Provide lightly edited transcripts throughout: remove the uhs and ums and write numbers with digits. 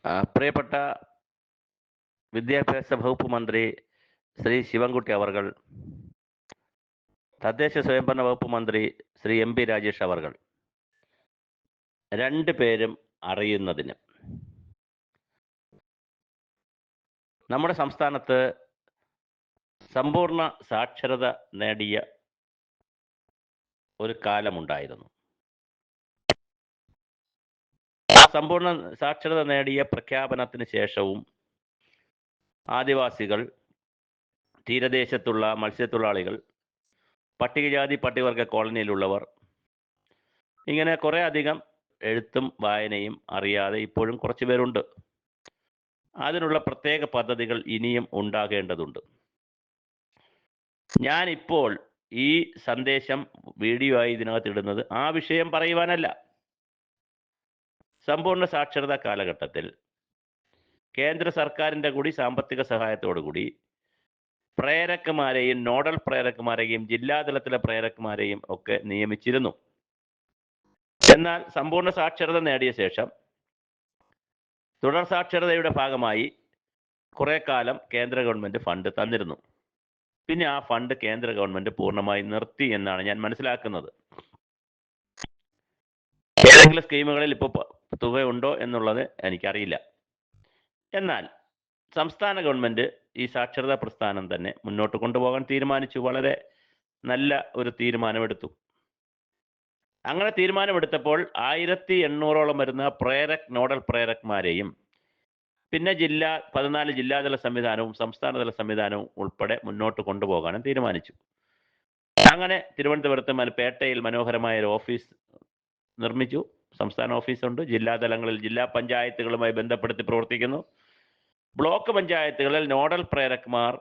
പ്രിയപ്പെട്ട വിദ്യാഭ്യാസ വകുപ്പ് മന്ത്രി ശ്രീ ശിവൻകുട്ടി അവർകൾ, തദ്ദേശ സ്വയംഭരണ വകുപ്പ് മന്ത്രി ശ്രീ MP രാജേഷ് അവർകൾ, രണ്ടുപേരും അറിയുന്നതിന് നമ്മുടെ സംസ്ഥാനത്ത് സമ്പൂർണ്ണ സാക്ഷരത നേടിയ ഒരു കാലമുണ്ടായിരുന്നു. ആ സമ്പൂർണ്ണ സാക്ഷരത നേടിയ പ്രഖ്യാപനത്തിന് ശേഷവും ആദിവാസികൾ, തീരദേശത്തുള്ള മത്സ്യത്തൊഴിലാളികൾ, പട്ടികജാതി പട്ടികവർഗ കോളനിയിലുള്ളവർ, ഇങ്ങനെ കുറേ അധികം എഴുത്തും വായനയും അറിയാതെ ഇപ്പോഴും കുറച്ച് പേരുണ്ട്. അതിനുള്ള പ്രത്യേക പദ്ധതികൾ ഇനിയും ഉണ്ടാകേണ്ടതുണ്ട്. ഞാനിപ്പോൾ ഈ സന്ദേശം വീഡിയോ ആയി ഇതിനകത്ത് ഇടുന്നത് ആ വിഷയം പറയുവാനല്ല. സമ്പൂർണ്ണ സാക്ഷരതാ കാലഘട്ടത്തിൽ കേന്ദ്ര സർക്കാരിൻ്റെ കൂടി സാമ്പത്തിക സഹായത്തോടുകൂടി പ്രേരകന്മാരെയും നോഡൽ പ്രേരകന്മാരെയും ജില്ലാതലത്തിലെ പ്രേരകന്മാരെയും ഒക്കെ നിയമിച്ചിരുന്നു. എന്നാൽ സമ്പൂർണ്ണ സാക്ഷരത നേടിയ ശേഷം തുടർ സാക്ഷരതയുടെ ഭാഗമായി കുറെ കാലം കേന്ദ്ര ഗവൺമെന്റ് ഫണ്ട് തന്നിരുന്നു. പിന്നെ ആ ഫണ്ട് കേന്ദ്ര ഗവൺമെന്റ് പൂർണ്ണമായി നിർത്തി എന്നാണ് ഞാൻ മനസ്സിലാക്കുന്നത്. ഏതെങ്കിലും സ്കീമുകളിൽ ഇപ്പോൾ തുകയുണ്ടോ എന്നുള്ളത് എനിക്കറിയില്ല. എന്നാൽ സംസ്ഥാന ഗവൺമെന്റ് ഈ സാക്ഷരതാ പ്രസ്ഥാനം തന്നെ മുന്നോട്ട് കൊണ്ടുപോകാൻ തീരുമാനിച്ചു. വളരെ നല്ല ഒരു തീരുമാനമെടുത്തു. അങ്ങനെ തീരുമാനമെടുത്തപ്പോൾ 1800ഓളം വരുന്ന നോഡൽ പ്രേരകന്മാരെയും പിന്നെ 14 ജില്ലാതല സംവിധാനവും സംസ്ഥാനതല സംവിധാനവും ഉൾപ്പെടെ മുന്നോട്ട് കൊണ്ടുപോകാനും തീരുമാനിച്ചു. അങ്ങനെ തിരുവനന്തപുരത്ത് പേട്ടയിൽ മനോഹരമായ ഒരു ഓഫീസ് നിർമ്മിച്ചു. സംസ്ഥാന ഓഫീസുണ്ട്. ജില്ലാതലങ്ങളിൽ ജില്ലാ പഞ്ചായത്തുകളുമായി ബന്ധപ്പെടുത്തി പ്രവർത്തിക്കുന്നു. ബ്ലോക്ക് പഞ്ചായത്തുകളിൽ നോഡൽ പ്രേരകന്മാർ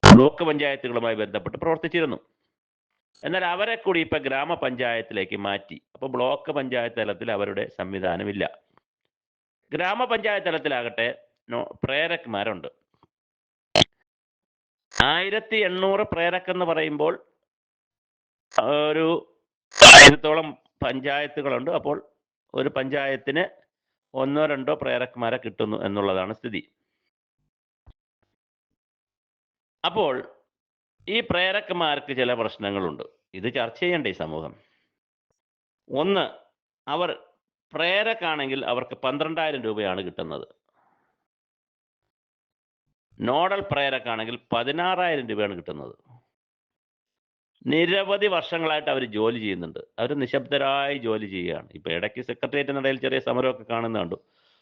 ബ്ലോക്ക് പഞ്ചായത്തുകളുമായി ബന്ധപ്പെട്ട് പ്രവർത്തിച്ചിരുന്നു. എന്നാൽ അവരെ കൂടി ഇപ്പൊ ഗ്രാമപഞ്ചായത്തിലേക്ക് മാറ്റി. അപ്പോൾ ബ്ലോക്ക് പഞ്ചായത്ത് തലത്തിൽ അവരുടെ സംവിധാനമില്ല. ഗ്രാമപഞ്ചായത്ത് തലത്തിലാകട്ടെ പ്രേരകന്മാരുണ്ട്. 1800 പ്രേരകെന്ന് പറയുമ്പോൾ ഒരു 1000ഓളം പഞ്ചായത്തുകളുണ്ട്. അപ്പോൾ ഒരു പഞ്ചായത്തിന് 1-2 പ്രേരകന്മാരെ കിട്ടുന്നു എന്നുള്ളതാണ് സ്ഥിതി. അപ്പോൾ ഈ പ്രേരകന്മാർക്ക് ചില പ്രശ്നങ്ങളുണ്ട്. ഇത് ചർച്ച ചെയ്യേണ്ട ഈ സമൂഹം. ഒന്ന്, അവർ പ്രേരകാണെങ്കിൽ അവർക്ക് 12,000 രൂപയാണ് കിട്ടുന്നത്. നോഡൽ പ്രേരകാണെങ്കിൽ 16,000 രൂപയാണ് കിട്ടുന്നത്. നിരവധി വർഷങ്ങളായിട്ട് അവർ ജോലി ചെയ്യുന്നുണ്ട്. അവർ നിശബ്ദരായി ജോലി ചെയ്യുകയാണ്. ഇപ്പൊ ഇടയ്ക്ക് സെക്രട്ടേറിയറ്റ് നടയിൽ ചെറിയ സമരമൊക്കെ കാണുന്നുണ്ട്.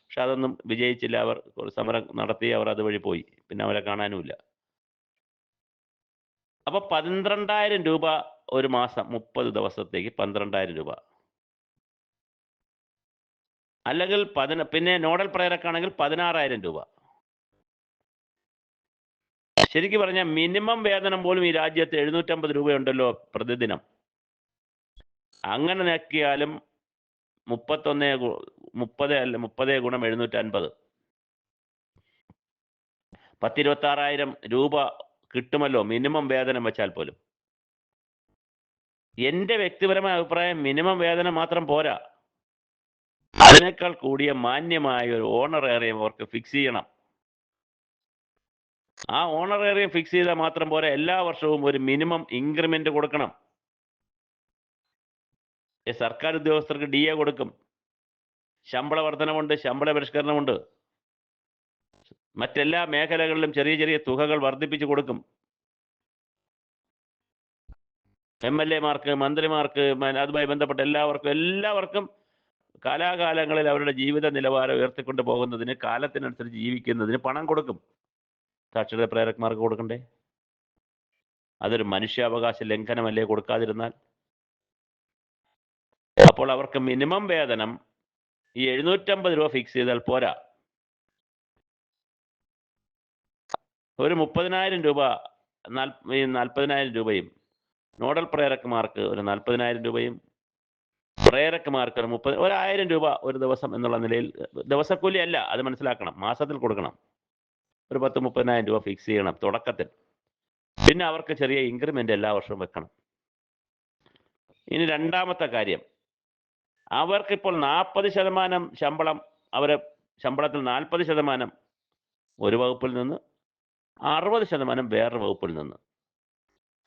പക്ഷെ അതൊന്നും വിജയിച്ചില്ല. അവർ സമരം നടത്തി, അവർ അതുവഴി പോയി. പിന്നെ അവരെ കാണാനുമില്ല. അപ്പൊ 12,000 രൂപ ഒരു മാസം, 30 ദിവസത്തേക്ക് 12,000 രൂപ. അല്ലെങ്കിൽ പിന്നെ നോഡൽ പ്രേരക്കാണെങ്കിൽ 16,000 രൂപ. ശരിക്കും പറഞ്ഞാൽ മിനിമം വേതനം പോലും ഈ രാജ്യത്ത് 750 രൂപയുണ്ടല്ലോ പ്രതിദിനം. അങ്ങനെ നോക്കിയാലും 30 ഗുണം 750, 26,000 രൂപ കിട്ടുമല്ലോ മിനിമം വേതനം വെച്ചാൽ പോലും. എൻ്റെ വ്യക്തിപരമായ അഭിപ്രായം, മിനിമം വേതനം മാത്രം പോരാ, അതിനേക്കാൾ കൂടിയ മാന്യമായ ഒരു ഓണറേറിയം അവർക്ക് ഫിക്സ് ചെയ്യണം. ആ ഓണറേറിയം ഫിക്സ് ചെയ്താൽ മാത്രം പോരാ, എല്ലാ വർഷവും ഒരു മിനിമം ഇൻക്രിമെന്റ് കൊടുക്കണം. സർക്കാർ ഉദ്യോഗസ്ഥർക്ക് DA കൊടുക്കും, ശമ്പള വർധനമുണ്ട്, ശമ്പള പരിഷ്കരണമുണ്ട്, മറ്റെല്ലാ മേഖലകളിലും ചെറിയ ചെറിയ തുകകൾ വർദ്ധിപ്പിച്ചു കൊടുക്കും. MLA-മാർക്ക്, മന്ത്രിമാർക്ക്, അതുമായി ബന്ധപ്പെട്ട എല്ലാവർക്കും കാലാകാലങ്ങളിൽ അവരുടെ ജീവിത നിലവാരം ഉയർത്തിക്കൊണ്ട് പോകുന്നതിന്, കാലത്തിനനുസരിച്ച് ജീവിക്കുന്നതിന് പണം കൊടുക്കും. സാക്ഷരതാ പ്രേരകന്മാർക്ക് കൊടുക്കണ്ടേ? അതൊരു മനുഷ്യാവകാശ ലംഘനമല്ലേ കൊടുക്കാതിരുന്നാൽ? അപ്പോൾ അവർക്ക് മിനിമം വേതനം ഈ 750 രൂപ ഫിക്സ് ചെയ്താൽ പോരാ. ഒരു 30,000 രൂപ, 40,000 രൂപയും നോഡൽ പ്രേരകന്മാർക്ക് ഒരു 40,000 രൂപയും, പ്രേരകന്മാർക്ക് ഒരു 1,000 രൂപ ഒരു ദിവസം എന്നുള്ള നിലയിൽ, ദിവസക്കൂലി അല്ല, അത് മനസ്സിലാക്കണം, മാസത്തിൽ കൊടുക്കണം. ഒരു 10-30,000 രൂപ ഫിക്സ് ചെയ്യണം തുടക്കത്തിൽ. പിന്നെ അവർക്ക് ചെറിയ ഇൻക്രിമെന്റ് എല്ലാ വർഷവും വെക്കണം. ഇനി രണ്ടാമത്തെ കാര്യം, അവർക്കിപ്പോൾ 40% ശമ്പളം, അവരെ ശമ്പളത്തിൽ 40% ഒരു വകുപ്പിൽ നിന്ന്, 60% വേറൊരു വകുപ്പിൽ നിന്ന്.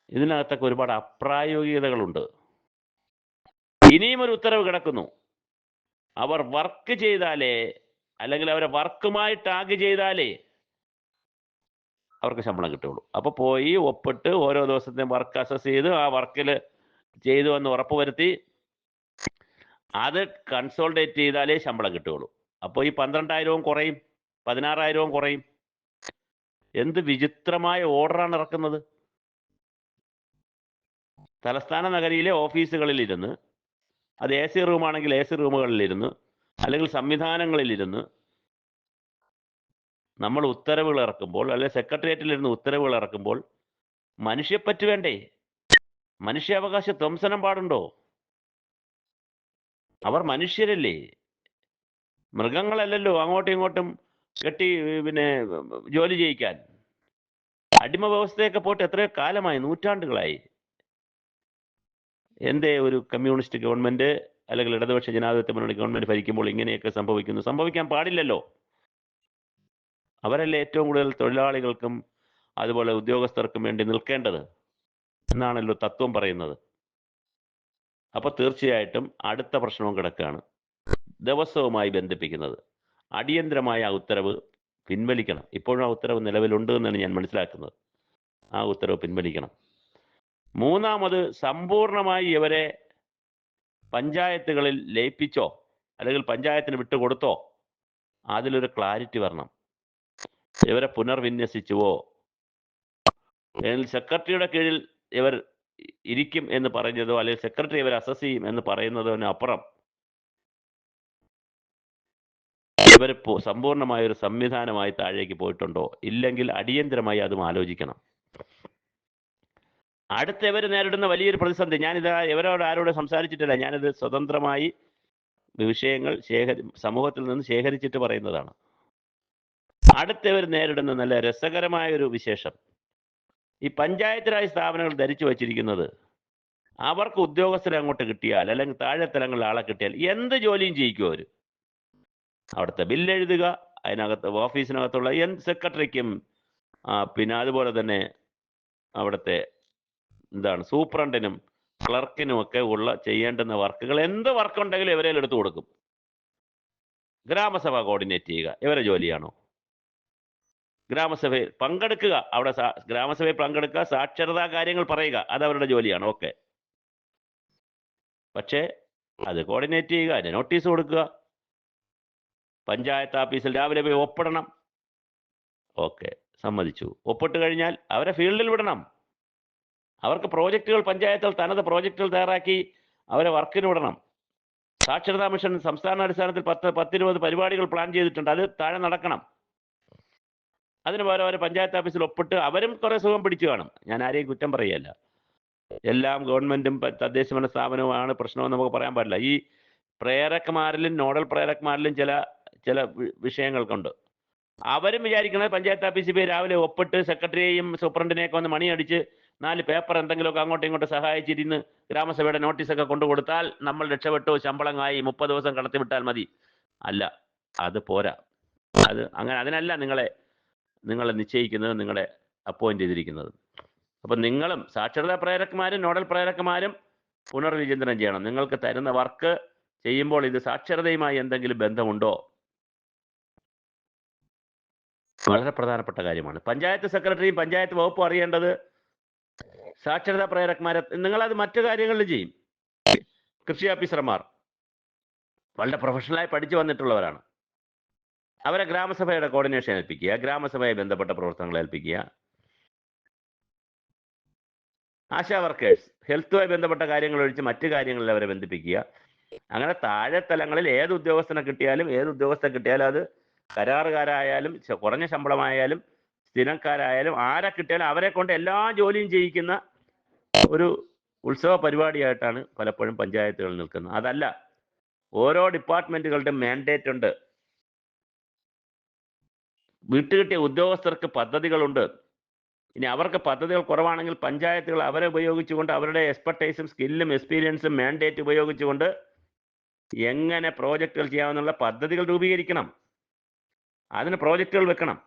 ഇതിനകത്തൊക്കെ ഒരുപാട് അപ്രായോഗികതകളുണ്ട്. ഇനിയും ഒരു ഉത്തരവ് കിടക്കുന്നു. അവർ വർക്ക് ചെയ്താലേ, അല്ലെങ്കിൽ അവരെ വർക്കുമായി ടാഗ് ചെയ്താലേ അവർക്ക് ശമ്പളം കിട്ടുള്ളൂ. അപ്പോൾ പോയി ഒപ്പിട്ട് ഓരോ ദിവസത്തെയും വർക്ക് അസസ് ചെയ്ത് ആ വർക്കിൽ ചെയ്തു എന്ന് ഉറപ്പുവരുത്തി അത് കൺസോൾഡേറ്റ് ചെയ്താലേ ശമ്പളം കിട്ടുകയുള്ളൂ. അപ്പോൾ ഈ 12,000 കുറയും, 16,000 കുറയും. എന്ത് വിചിത്രമായ ഓർഡറാണ് ഇറക്കുന്നത്. തലസ്ഥാന നഗരിയിലെ ഓഫീസുകളിലിരുന്ന്, അത് AC റൂമാണെങ്കിൽ AC റൂമുകളിലിരുന്ന്, അല്ലെങ്കിൽ സംവിധാനങ്ങളിലിരുന്ന് നമ്മൾ ഉത്തരവുകൾ ഇറക്കുമ്പോൾ, അല്ലെങ്കിൽ സെക്രട്ടേറിയറ്റിലിരുന്ന് ഉത്തരവുകൾ ഇറക്കുമ്പോൾ മനുഷ്യപ്പറ്റ് വേണ്ടേ? മനുഷ്യാവകാശ ധ്വംസനം പാടുണ്ടോ? അവർ മനുഷ്യരല്ലേ, മൃഗങ്ങളല്ലല്ലോ അങ്ങോട്ടും ഇങ്ങോട്ടും കെട്ടി പിന്നെ ജോലി ചെയ്യിക്കാൻ. അടിമ വ്യവസ്ഥയൊക്കെ പോയിട്ട് എത്രയോ കാലമായി, നൂറ്റാണ്ടുകളായി. എന്തേ ഒരു കമ്മ്യൂണിസ്റ്റ് ഗവൺമെന്റ് അല്ലെങ്കിൽ ഇടതുപക്ഷ ജനാധിപത്യ മുന്നണി ഗവൺമെന്റ് ഭരിക്കുമ്പോൾ ഇങ്ങനെയൊക്കെ സംഭവിക്കുന്നു? സംഭവിക്കാൻ പാടില്ലല്ലോ. അവരല്ലേ ഏറ്റവും കൂടുതൽ തൊഴിലാളികൾക്കും അതുപോലെ ഉദ്യോഗസ്ഥർക്കും വേണ്ടി നിൽക്കേണ്ടത് എന്നാണല്ലോ തത്വം പറയുന്നത്. അപ്പൊ തീർച്ചയായിട്ടും അടുത്ത പ്രശ്നവും കിടക്കുകയാണ്, ദിവസവുമായി ബന്ധിപ്പിക്കുന്നത്. അടിയന്തരമായ ആ ഉത്തരവ് പിൻവലിക്കണം. ഇപ്പോഴും ആ ഉത്തരവ് നിലവിലുണ്ട് എന്നാണ് ഞാൻ മനസ്സിലാക്കുന്നത്. ആ ഉത്തരവ് പിൻവലിക്കണം. മൂന്നാമത്, സമ്പൂർണമായി ഇവരെ പഞ്ചായത്തുകളിൽ ലയിപ്പിച്ചോ അല്ലെങ്കിൽ പഞ്ചായത്തിന് വിട്ടുകൊടുത്തോ അതിലൊരു ക്ലാരിറ്റി വരണം. ഇവരെ പുനർവിന്യസിച്ചുവോ, അല്ലെങ്കിൽ സെക്രട്ടറിയുടെ കീഴിൽ ഇവർ ഇരിക്കും എന്ന് പറഞ്ഞതോ, അല്ലെങ്കിൽ സെക്രട്ടറി ഇവർ അസസ് ചെയ്യും എന്ന് പറയുന്നതിന് അപ്പുറം ഇവർ സമ്പൂർണമായ ഒരു സംവിധാനമായി താഴേക്ക് പോയിട്ടുണ്ടോ? ഇല്ലെങ്കിൽ അടിയന്തരമായി അതും ആലോചിക്കണം. അടുത്ത ഇവർ നേരിടുന്ന വലിയൊരു പ്രതിസന്ധി, ഞാനിത് ഇവരോട് ആരോട് സംസാരിച്ചിട്ടില്ല, ഞാനിത് സ്വതന്ത്രമായി വിഷയങ്ങൾ സമൂഹത്തിൽ നിന്ന് ശേഖരിച്ചിട്ട് പറയുന്നതാണ്. അടുത്തവർ നേരിടുന്ന നല്ല രസകരമായ ഒരു വിശേഷം, ഈ പഞ്ചായത്ത് രാജ് സ്ഥാപനങ്ങൾ ധരിച്ചു വച്ചിരിക്കുന്നത് അവർക്ക് ഉദ്യോഗസ്ഥരെ അങ്ങോട്ട് കിട്ടിയാൽ, അല്ലെങ്കിൽ താഴെ തലങ്ങളിൽ ആളെ കിട്ടിയാൽ എന്ത് ജോലിയും ചെയ്യിക്കും അവർ. അവിടുത്തെ ബില്ല് എഴുതുക, അതിനകത്ത് ഓഫീസിനകത്തുള്ള സെക്രട്ടറിക്കും പിന്നെ അതുപോലെ തന്നെ അവിടുത്തെ സൂപ്രണ്ടിനും ക്ലർക്കിനും ഒക്കെ ഉള്ള ചെയ്യേണ്ടുന്ന വർക്കുകൾ, എന്ത് വർക്കുണ്ടെങ്കിലും ഇവരെ എടുത്തു കൊടുക്കും. ഗ്രാമസഭ കോർഡിനേറ്റ് ചെയ്യുക ഇവരെ ജോലിയാണോ? ഗ്രാമസഭയിൽ പങ്കെടുക്കുക, അവിടെ ഗ്രാമസഭയിൽ പങ്കെടുക്കുക, സാക്ഷരതാ കാര്യങ്ങൾ പറയുക, അത് അവരുടെ ജോലിയാണ്. ഓക്കെ. പക്ഷേ അത് കോർഡിനേറ്റ് ചെയ്യുക, അതിന് നോട്ടീസ് കൊടുക്കുക, പഞ്ചായത്ത് ഓഫീസിൽ രാവിലെ പോയി ഒപ്പിടണം. ഓക്കെ, സമ്മതിച്ചു. ഒപ്പിട്ട് കഴിഞ്ഞാൽ അവരെ ഫീൽഡിൽ വിടണം. അവർക്ക് പ്രോജക്റ്റുകൾ, പഞ്ചായത്തുകൾ തനത് പ്രോജക്റ്റുകൾ തയ്യാറാക്കി അവരെ വർക്കിന് വിടണം. സാക്ഷരതാ മിഷൻ സംസ്ഥാന അടിസ്ഥാനത്തിൽ 10-20 പരിപാടികൾ പ്ലാൻ ചെയ്തിട്ടുണ്ട്, അത് താഴെ നടക്കണം. അതിന് പകരം അവർ പഞ്ചായത്ത് ഓഫീസിൽ ഒപ്പിട്ട് അവരും കുറെ സുഖം പിടിച്ചു കാണും. ഞാൻ ആരെയും കുറ്റം പറയുകയല്ല. എല്ലാം ഗവൺമെന്റും തദ്ദേശഭരണ സ്ഥാപനവുമാണ് പ്രശ്നമെന്ന് നമുക്ക് പറയാൻ പാടില്ല. ഈ പ്രേരകന്മാരിലും നോഡൽ പ്രേരകന്മാരിലും ചില വിഷയങ്ങൾക്കുണ്ട്. അവരും വിചാരിക്കുന്നത് പഞ്ചായത്ത് ഓഫീസിൽ പോയി രാവിലെ ഒപ്പിട്ട് സെക്രട്ടറിയെയും സൂപ്രണ്ടിനെയൊക്കെ ഒന്ന് മണിയടിച്ച് 4 പേപ്പർ എന്തെങ്കിലുമൊക്കെ അങ്ങോട്ടും ഇങ്ങോട്ടും സഹായിച്ചിരുന്ന് ഗ്രാമസഭയുടെ നോട്ടീസൊക്കെ കൊണ്ടുകൊടുത്താൽ നമ്മൾ രക്ഷപ്പെട്ടു, ശമ്പളമായി 30 ദിവസം കടത്തിവിട്ടാൽ മതി. അല്ല, അത് പോരാ. അതിനല്ല നിങ്ങളെ നിശ്ചയിക്കുന്നത്, നിങ്ങളെ അപ്പോയിന്റ് ചെയ്തിരിക്കുന്നത്. അപ്പം നിങ്ങളും സാക്ഷരതാ പ്രേരകന്മാരും നോഡൽ പ്രേരകന്മാരും പുനർവിചിന്തനം ചെയ്യണം. നിങ്ങൾക്ക് തരുന്ന വർക്ക് ചെയ്യുമ്പോൾ ഇത് സാക്ഷരതയുമായി എന്തെങ്കിലും ബന്ധമുണ്ടോ? വളരെ പ്രധാനപ്പെട്ട കാര്യമാണ്. പഞ്ചായത്ത് സെക്രട്ടറിയും പഞ്ചായത്ത് വകുപ്പും അറിയേണ്ടത് സാക്ഷരതാ പ്രേരകന്മാരെ. നിങ്ങളത് മറ്റു കാര്യങ്ങളിൽ ചെയ്യും. കൃഷി ഓഫീസർമാർ വളരെ പ്രൊഫഷണലായി പഠിച്ചു വന്നിട്ടുള്ളവരാണ്. അവരെ ഗ്രാമസഭയുടെ കോർഡിനേഷൻ ഏൽപ്പിക്കുക, ഗ്രാമസഭയെ ബന്ധപ്പെട്ട പ്രവർത്തനങ്ങൾ ഏൽപ്പിക്കുക. ആശാ വർക്കേഴ്സ് ഹെൽത്തുമായി ബന്ധപ്പെട്ട കാര്യങ്ങൾ ഒഴിച്ച് മറ്റു കാര്യങ്ങളിൽ അവരെ ബന്ധിപ്പിക്കുക. അങ്ങനെ താഴെ തലങ്ങളിൽ ഏത് ഉദ്യോഗസ്ഥനെ കിട്ടിയാലും അത് കരാറുകാരായാലും കുറഞ്ഞ ശമ്പളമായാലും സ്ഥിരക്കാരായാലും ആരെ കിട്ടിയാലും അവരെ കൊണ്ട് എല്ലാ ജോലിയും ചെയ്യിക്കുന്ന ഒരു ഉത്സവ പരിപാടിയായിട്ടാണ് പലപ്പോഴും പഞ്ചായത്തുകൾ നിൽക്കുന്നത്. അതല്ല, ഓരോ ഡിപ്പാർട്ട്മെന്റുകളുടെ മാൻഡേറ്റ് ഉണ്ട്. വിട്ടുകിട്ടിയ ഉദ്യോഗസ്ഥർക്ക് പദ്ധതികളുണ്ട്. ഇനി അവർക്ക് പദ്ധതികൾ കുറവാണെങ്കിൽ പഞ്ചായത്തുകൾ അവരെ ഉപയോഗിച്ചുകൊണ്ട് അവരുടെ എക്സ്പെർട്ടൈസും സ്കില്ലും എക്സ്പീരിയൻസും മാൻഡേറ്റ് ഉപയോഗിച്ചുകൊണ്ട് എങ്ങനെ പ്രോജക്റ്റുകൾ ചെയ്യാമെന്നുള്ള പദ്ധതികൾ രൂപീകരിക്കണം. അതിന് പ്രോജക്റ്റുകൾ വെക്കണം.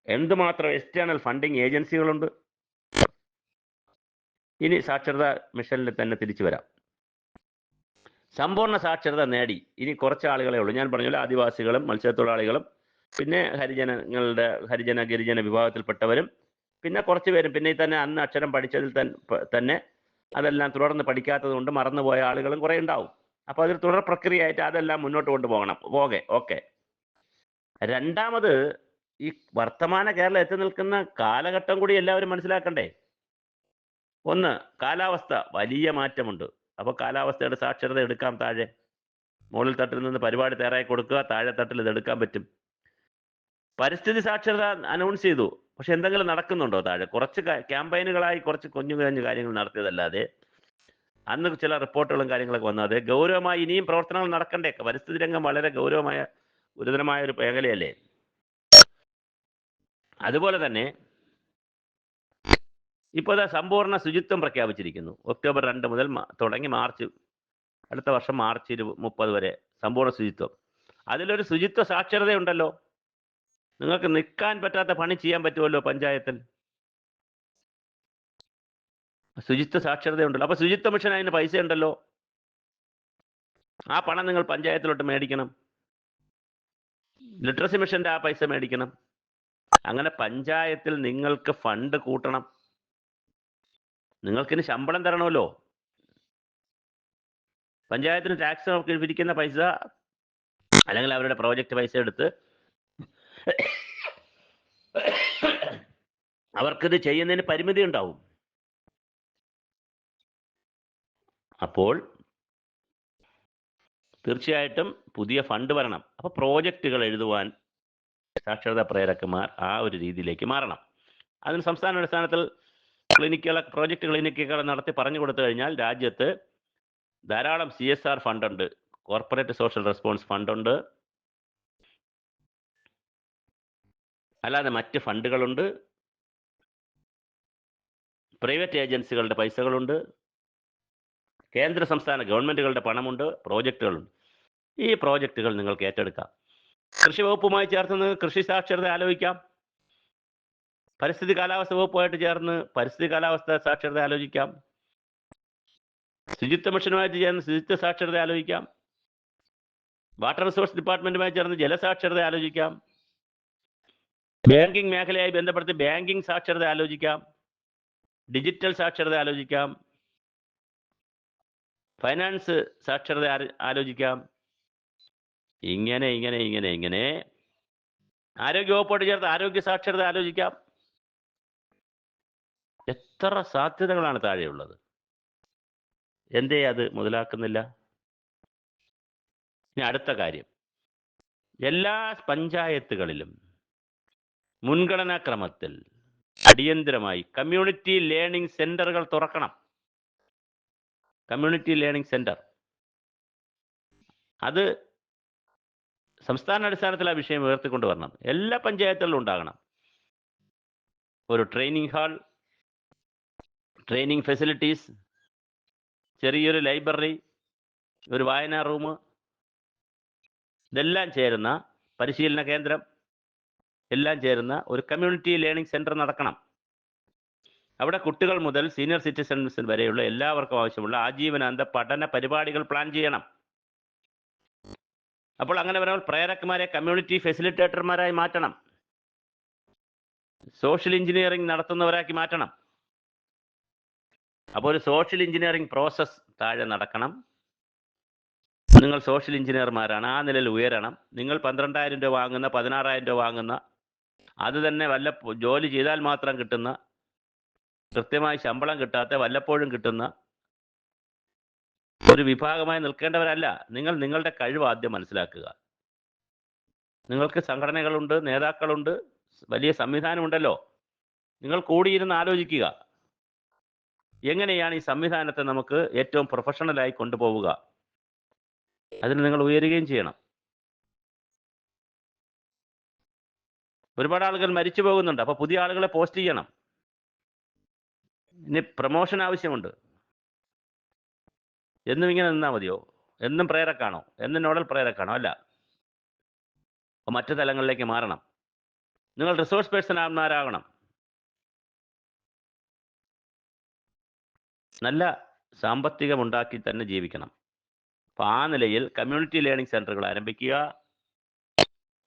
എന്തുമാത്രം എക്സ്റ്റേണൽ ഫണ്ടിങ് ഏജൻസികളുണ്ട്. ഇനി സാക്ഷരതാ മിഷനിൽ തന്നെ തിരിച്ചു വരാം. സമ്പൂർണ്ണ സാക്ഷരത നേടി ഇനി കുറച്ച് ആളുകളെ ഉള്ളൂ. ഞാൻ പറഞ്ഞല്ലോ, ആദിവാസികളും മത്സ്യത്തൊഴിലാളികളും പിന്നെ ഹരിജന ഗിരിജന വിഭാഗത്തിൽപ്പെട്ടവരും പിന്നെ കുറച്ച് പേരും പിന്നെ ഈ തന്നെ അന്ന് അക്ഷരം പഠിച്ചതിൽ തന്നെ അതെല്ലാം തുടർന്ന് പഠിക്കാത്തത് കൊണ്ട് മറന്നുപോയ ആളുകളും കുറേ ഉണ്ടാവും. അപ്പോൾ അതൊരു തുടർ പ്രക്രിയയായിട്ട് അതെല്ലാം മുന്നോട്ട് കൊണ്ടുപോകണം. ഓക്കെ. രണ്ടാമത്, ഈ വർത്തമാന കേരളം എത്തി നിൽക്കുന്ന കാലഘട്ടം കൂടി എല്ലാവരും മനസ്സിലാക്കണ്ടേ. ഒന്ന്, കാലാവസ്ഥ വലിയ മാറ്റമുണ്ട്. അപ്പോൾ കാലാവസ്ഥയുടെ സാക്ഷരത എടുക്കാം. താഴെ മുകളിൽ തട്ടിൽ നിന്ന് പരിപാടി തയ്യാറായി കൊടുക്കുക, താഴെ തട്ടിൽ ഇത് എടുക്കാൻ പറ്റും. പരിസ്ഥിതി സാക്ഷരത അനൗൺസ് ചെയ്തു, പക്ഷെ എന്തെങ്കിലും നടക്കുന്നുണ്ടോ? താഴെ കുറച്ച് ക്യാമ്പയിനുകളായി കുറച്ച് കുഞ്ഞു കാര്യങ്ങൾ നടത്തിയതല്ലാതെ അന്ന് ചില റിപ്പോർട്ടുകളും കാര്യങ്ങളൊക്കെ വന്നത് ഗൗരവമായി ഇനിയും പ്രവർത്തനങ്ങൾ നടക്കണ്ടേ. പരിസ്ഥിതി രംഗം വളരെ ഗുരുതരമായ ഒരു മേഖലയല്ലേ. അതുപോലെ തന്നെ ഇപ്പോൾ സമ്പൂർണ്ണ ശുചിത്വം പ്രഖ്യാപിച്ചിരിക്കുന്നു. ഒക്ടോബർ 2 മുതൽ തുടങ്ങി അടുത്ത വർഷം മാർച്ച് 30 വരെ സമ്പൂർണ്ണ ശുചിത്വം. അതിലൊരു ശുചിത്വ സാക്ഷരതയുണ്ടല്ലോ. നിങ്ങൾക്ക് നിൽക്കാൻ പറ്റാത്ത പണി ചെയ്യാൻ പറ്റുമല്ലോ പഞ്ചായത്തിൽ. ശുചിത്വ സാക്ഷരതയുണ്ടല്ലോ. അപ്പോൾ ശുചിത്വ മിഷൻ അതിന് പൈസ ഉണ്ടല്ലോ. ആ പണം നിങ്ങൾ പഞ്ചായത്തിലോട്ട് മേടിക്കണം. ലിറ്ററസി മിഷന്റെ ആ പൈസ മേടിക്കണം. അങ്ങനെ പഞ്ചായത്തിൽ നിങ്ങൾക്ക് ഫണ്ട് കൂട്ടണം. നിങ്ങൾക്കിന് ശമ്പളം തരണമല്ലോ. പഞ്ചായത്തിന് ടാക്സ് പിരിക്കുന്ന പൈസ അല്ലെങ്കിൽ അവരുടെ പ്രോജക്റ്റ് പൈസ എടുത്ത് അവർക്കിത് ചെയ്യുന്നതിന് പരിമിതി ഉണ്ടാവും. അപ്പോൾ തീർച്ചയായിട്ടും പുതിയ ഫണ്ട് വരണം. അപ്പോൾ പ്രോജക്റ്റുകൾ എഴുതുവാൻ സാക്ഷരതാ പ്രേരകന്മാർ ആ ഒരു രീതിയിലേക്ക് മാറണം. അതിന് സംസ്ഥാന അടിസ്ഥാനത്തിൽ പ്രോജക്റ്റ് ക്ലിനിക്കുകൾ നടത്തി പറഞ്ഞു കൊടുത്തു കഴിഞ്ഞാൽ രാജ്യത്ത് ധാരാളം CSR ഫണ്ടുണ്ട്, കോർപ്പറേറ്റ് സോഷ്യൽ റെസ്പോൺസ് ഫണ്ടുണ്ട്, അല്ലാതെ മറ്റ് ഫണ്ടുകളുണ്ട്, പ്രൈവറ്റ് ഏജൻസികളുടെ പൈസകളുണ്ട്, കേന്ദ്ര സംസ്ഥാന ഗവൺമെന്റുകളുടെ പണമുണ്ട്, പ്രോജക്റ്റുകളുണ്ട്. ഈ പ്രോജക്റ്റുകൾ നിങ്ങൾക്ക് ഏറ്റെടുക്കാം. കൃഷി വകുപ്പുമായി ചേർന്ന് കൃഷി സാക്ഷരത ആലോചിക്കാം. പരിസ്ഥിതി കാലാവസ്ഥ വകുപ്പുമായിട്ട് ചേർന്ന് പരിസ്ഥിതി കാലാവസ്ഥ സാക്ഷരത ആലോചിക്കാം. ശുചിത്വ മിഷനുമായിട്ട് ചേർന്ന് ശുചിത്വ സാക്ഷരത ആലോചിക്കാം. വാട്ടർ റിസോഴ്സ് ഡിപ്പാർട്ട്മെന്റുമായി ചേർന്ന് ജലസാക്ഷരത ആലോചിക്കാം. ബാങ്കിങ് മേഖലയായി ബന്ധപ്പെടുത്തി ബാങ്കിങ് സാക്ഷരത ആലോചിക്കാം. ഡിജിറ്റൽ സാക്ഷരത ആലോചിക്കാം. ഫൈനാൻസ് സാക്ഷരത ആലോചിക്കാം. ഇങ്ങനെ ആരോഗ്യ വകുപ്പോട്ട് ചേർത്ത് ആരോഗ്യ സാക്ഷരത ആലോചിക്കാം. എത്ര സാധ്യതകളാണ് താഴെയുള്ളത്. എന്തേ അത് മുതലാക്കുന്നില്ല? ഇനി അടുത്ത കാര്യം, എല്ലാ പഞ്ചായത്തുകളിലും മുൻഗണനാ ക്രമത്തിൽ അടിയന്തരമായി കമ്മ്യൂണിറ്റി ലേണിംഗ് സെന്ററുകൾ തുറക്കണം. കമ്മ്യൂണിറ്റി ലേണിംഗ് സെന്റർ അത് സംസ്ഥാന അടിസ്ഥാനത്തിൽ ആ വിഷയം ഉയർത്തിക്കൊണ്ടുവരണം. എല്ലാ പഞ്ചായത്തുകളിലും ഉണ്ടാകണം. ഒരു ട്രെയിനിങ് ഹാൾ, ട്രെയിനിങ് ഫെസിലിറ്റീസ്, ചെറിയൊരു ലൈബ്രറി, ഒരു വായനാ റൂം, ഇതെല്ലാം ചേരുന്ന പരിശീലന കേന്ദ്രം, എല്ലാം ചേരുന്ന ഒരു കമ്മ്യൂണിറ്റി ലേണിംഗ് സെന്റർ നടക്കണം. അവിടെ കുട്ടികൾ മുതൽ സീനിയർ സിറ്റിസൺസ് വരെയുള്ള എല്ലാവർക്കും ആവശ്യമുള്ള ആജീവനാന്ത പഠന പരിപാടികൾ പ്ലാൻ ചെയ്യണം. അപ്പോൾ അങ്ങനെ വരുമ്പോൾ പ്രേരകന്മാരെ കമ്മ്യൂണിറ്റി ഫെസിലിറ്റേറ്റർമാരായി മാറ്റണം. സോഷ്യൽ എഞ്ചിനീയറിംഗ് നടത്തുന്നവരാക്കി മാറ്റണം. അപ്പോൾ ഒരു സോഷ്യൽ എഞ്ചിനീയറിംഗ് പ്രോസസ് താഴെ നടക്കണം. നിങ്ങൾ സോഷ്യൽ എഞ്ചിനീയർമാരാണ്, ആ നിലയിൽ ഉയരണം. നിങ്ങൾ 12,000 രൂപ വാങ്ങുന്ന, 16,000 രൂപ വാങ്ങുന്ന, അത് തന്നെ ജോലി ചെയ്താൽ മാത്രം കിട്ടുന്ന, കൃത്യമായി ശമ്പളം കിട്ടാത്ത, വല്ലപ്പോഴും കിട്ടുന്ന ഒരു വിഭാഗമായി നിൽക്കേണ്ടവരല്ല. നിങ്ങൾ നിങ്ങളുടെ കഴിവ് ആദ്യം മനസ്സിലാക്കുക. നിങ്ങൾക്ക് സംഘടനകളുണ്ട്, നേതാക്കളുണ്ട്, വലിയ സംവിധാനമുണ്ടല്ലോ. നിങ്ങൾ കൂടിയിരുന്ന് ആലോചിക്കുക, എങ്ങനെയാണ് ഈ സംവിധാനത്തെ നമുക്ക് ഏറ്റവും പ്രൊഫഷണലായി കൊണ്ടുപോവുക. അതിന് നിങ്ങൾ ഉയരുകയും ചെയ്യണം. ഒരുപാട് ആളുകൾ മരിച്ചു പോകുന്നുണ്ട്. അപ്പോൾ പുതിയ ആളുകളെ പോസ്റ്റ് ചെയ്യണം. ഇനി പ്രൊമോഷൻ ആവശ്യമുണ്ട്. എന്നും ഇങ്ങനെ നിന്നാൽ മതിയോ? എന്നും പ്രേരക്കാണോ? എന്നും നോഡൽ പ്രേരക്കാണോ? അല്ല. അപ്പോൾ മറ്റു തലങ്ങളിലേക്ക് മാറണം. നിങ്ങൾ റിസോഴ്സ് പേഴ്സൺമാരാകണം. നല്ല സാമ്പത്തികമുണ്ടാക്കി തന്നെ ജീവിക്കണം. അപ്പോൾ ആ നിലയിൽ കമ്മ്യൂണിറ്റി ലേണിംഗ് സെൻ്ററുകൾ ആരംഭിക്കുക.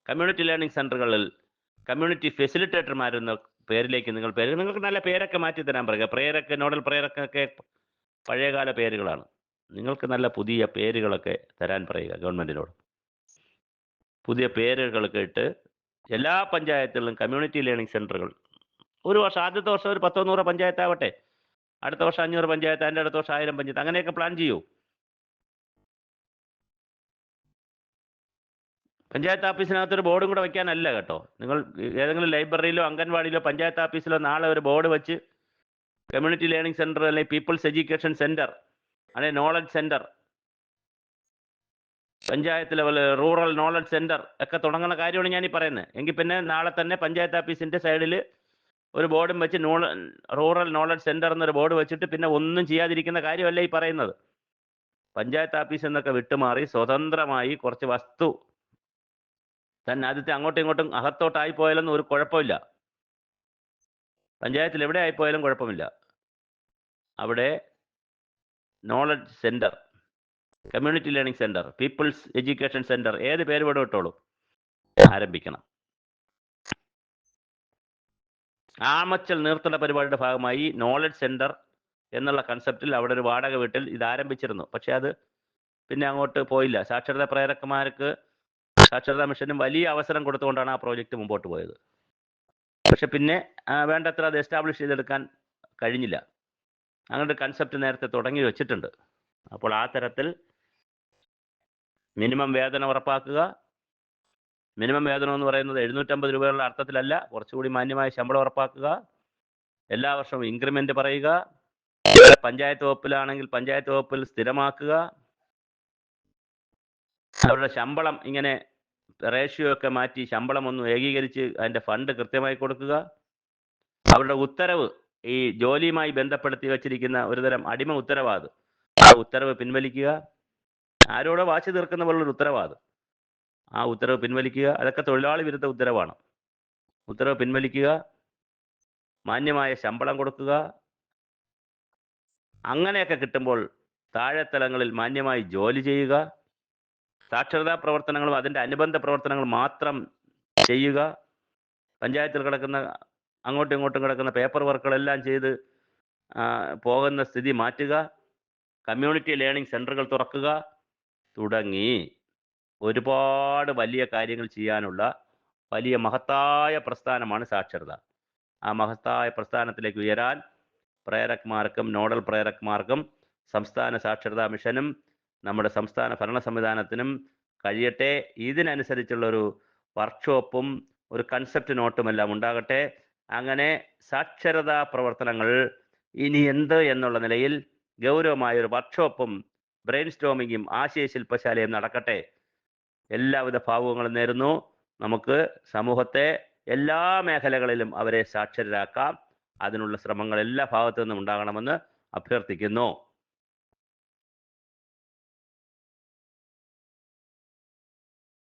കമ്മ്യൂണിറ്റി ലേണിംഗ് സെൻ്ററുകളിൽ കമ്മ്യൂണിറ്റി ഫെസിലിറ്റേറ്റർമാരെന്ന പേരിലേക്ക് നിങ്ങൾക്ക് നല്ല പേരൊക്കെ മാറ്റി തരാൻ പറയുക. പ്രേരക്ക്, നോഡൽ പ്രേരക്കൊക്കെ പഴയകാല പേരുകളാണ്. നിങ്ങൾക്ക് നല്ല പുതിയ പേരുകളൊക്കെ തരാൻ പറയുക ഗവൺമെൻറ്റിനോട്. പുതിയ പേരുകളൊക്കെ ഇട്ട് എല്ലാ പഞ്ചായത്തുകളിലും കമ്മ്യൂണിറ്റി ലേണിംഗ് സെൻ്ററുകൾ ഒരു വർഷം, ആദ്യത്തെ വർഷം ഒരു 100 പഞ്ചായത്താവട്ടെ, അടുത്ത വർഷം 500 പഞ്ചായത്ത്, അതിൻ്റെ അടുത്ത വർഷം 1000 പഞ്ചായത്ത്, അങ്ങനെയൊക്കെ പ്ലാൻ ചെയ്യൂ. പഞ്ചായത്ത് ഓഫീസിനകത്തൊരു ബോർഡും കൂടെ വയ്ക്കാനല്ല കേട്ടോ. നിങ്ങൾ ഏതെങ്കിലും ലൈബ്രറിയിലോ അംഗൻവാടിയിലോ പഞ്ചായത്ത് ഓഫീസിലോ നാളെ ഒരു ബോർഡ് വെച്ച് കമ്മ്യൂണിറ്റി ലേണിംഗ് സെൻറ്റർ, അല്ലെങ്കിൽ പീപ്പിൾസ് എഡ്യൂക്കേഷൻ സെൻറ്റർ, അല്ലെങ്കിൽ knowledge centre, panchayat level rural knowledge centre ഒക്കെ തുടങ്ങുന്ന കാര്യമാണ് ഞാനീ പറയുന്നത്. എങ്കിൽ പിന്നെ നാളെ തന്നെ പഞ്ചായത്ത് ഓഫീസിൻ്റെ സൈഡിൽ ഒരു ബോർഡും വെച്ച് റൂറൽ നോളജ് സെൻറ്റർ എന്നൊരു ബോർഡ് വെച്ചിട്ട് പിന്നെ ഒന്നും ചെയ്യാതിരിക്കുന്ന കാര്യമല്ല ഈ പറയുന്നത്. പഞ്ചായത്ത് ഓഫീസിൽ നിന്നൊക്കെ വിട്ടുമാറി സ്വതന്ത്രമായി കുറച്ച് വസ്തു തന്നെ ആദ്യത്തെ അങ്ങോട്ടും ഇങ്ങോട്ടും അകത്തോട്ടായി പോയാലൊന്നും ഒരു കുഴപ്പമില്ല. പഞ്ചായത്തിൽ എവിടെ ആയിപ്പോയാലും കുഴപ്പമില്ല. അവിടെ knowledge centre, community learning centre, people's education centre, ഏത് പേര് വേണം ഇട്ടോളൂ, ആരംഭിക്കണം. ആമച്ചൽ നീർത്തട പരിപാടിയുടെ ഭാഗമായി നോളജ് സെൻറ്റർ എന്നുള്ള കൺസെപ്റ്റിൽ അവിടെ ഒരു വാടക വീട്ടിൽ ഇത് ആരംഭിച്ചിരുന്നു. പക്ഷേ അത് പിന്നെ അങ്ങോട്ട് പോയില്ല. സാക്ഷരതാ പ്രേരകന്മാർക്ക് സാക്ഷരതാ മിഷനും വലിയ അവസരം കൊടുത്തുകൊണ്ടാണ് ആ പ്രോജക്റ്റ് മുമ്പോട്ട് പോയത്. പക്ഷെ പിന്നെ വേണ്ടത്ര അത് എസ്റ്റാബ്ലിഷ് ചെയ്തെടുക്കാൻ കഴിഞ്ഞില്ല. അങ്ങനെ കൺസെപ്റ്റ് നേരത്തെ തുടങ്ങി വെച്ചിട്ടുണ്ട്. അപ്പോൾ ആ തരത്തിൽ മിനിമം വേതനം ഉറപ്പാക്കുക. മിനിമം വേതനം എന്ന് പറയുന്നത് 750 രൂപയുള്ള അർത്ഥത്തിലല്ല, കുറച്ചുകൂടി മാന്യമായ ശമ്പളം ഉറപ്പാക്കുക. എല്ലാ വർഷവും ഇൻക്രിമെൻ്റ് പറയുക. പഞ്ചായത്ത് വകുപ്പിലാണെങ്കിൽ പഞ്ചായത്ത് വകുപ്പിൽ സ്ഥിരമാക്കുക. അവരുടെ ശമ്പളം ഇങ്ങനെ റേഷ്യോ ഒക്കെ മാറ്റി ശമ്പളം ഒന്ന് ഏകീകരിച്ച് അതിൻ്റെ ഫണ്ട് കൃത്യമായി കൊടുക്കുക. അവരുടെ ഉത്തരവ്, ഈ ജോലിയുമായി ബന്ധപ്പെടുത്തി വച്ചിരിക്കുന്ന ഒരുതരം അടിമ ഉത്തരവാദ്, ആ ഉത്തരവ് പിൻവലിക്കുക. ആരോടോ വാശി തീർക്കുന്ന പോലുള്ളൊരു ഉത്തരവാദ്, ആ ഉത്തരവ് പിൻവലിക്കുക. അതൊക്കെ തൊഴിലാളി വിരുദ്ധ ഉത്തരവാണ്. ഉത്തരവ് പിൻവലിക്കുക. മാന്യമായ ശമ്പളം കൊടുക്കുക. അങ്ങനെയൊക്കെ കിട്ടുമ്പോൾ താഴെത്തലങ്ങളിൽ മാന്യമായി ജോലി ചെയ്യുക. സാക്ഷരതാ പ്രവർത്തനങ്ങളും അതിൻ്റെ അനുബന്ധ പ്രവർത്തനങ്ങൾ മാത്രം ചെയ്യുക. പഞ്ചായത്തിൽ കിടക്കുന്ന അങ്ങോട്ടും ഇങ്ങോട്ടും കിടക്കുന്ന പേപ്പർ വർക്കുകളെല്ലാം ചെയ്ത് പോകുന്ന സ്ഥിതി മാറ്റുക. കമ്മ്യൂണിറ്റി ലേണിംഗ് സെൻ്ററുകൾ തുറക്കുക. തുടങ്ങി ഒരുപാട് വലിയ കാര്യങ്ങൾ ചെയ്യാനുള്ള വലിയ മഹത്തായ പ്രസ്ഥാനമാണ് സാക്ഷരത. ആ മഹത്തായ പ്രസ്ഥാനത്തിലേക്ക് ഉയരാൻ പ്രേരക്മാർക്കും നോഡൽ പ്രേരക്മാർക്കും സംസ്ഥാന സാക്ഷരതാ മിഷനും നമ്മുടെ സംസ്ഥാന ഭരണ സംവിധാനത്തിനും കഴിയട്ടെ. ഇതിനനുസരിച്ചുള്ളൊരു വർക്ക്ഷോപ്പും ഒരു കൺസെപ്റ്റ് നോട്ടുമെല്ലാം ഉണ്ടാകട്ടെ. അങ്ങനെ സാക്ഷരതാ പ്രവർത്തനങ്ങൾ ഇനി എന്ത് എന്നുള്ള നിലയിൽ ഗൗരവമായൊരു വർക്ക്ഷോപ്പും ബ്രെയിൻ സ്റ്റോമിങ്ങും ആശയശില്പശാലയും നടക്കട്ടെ. എല്ലാവിധ ഭാവുകങ്ങളും നേരുന്നു. നമുക്ക് സമൂഹത്തെ എല്ലാ മേഖലകളിലും അവരെ സാക്ഷരരാക്കാം. അതിനുള്ള ശ്രമങ്ങൾ എല്ലാ ഭാഗത്തു നിന്നും ഉണ്ടാകണമെന്ന് അഭ്യർത്ഥിക്കുന്നു.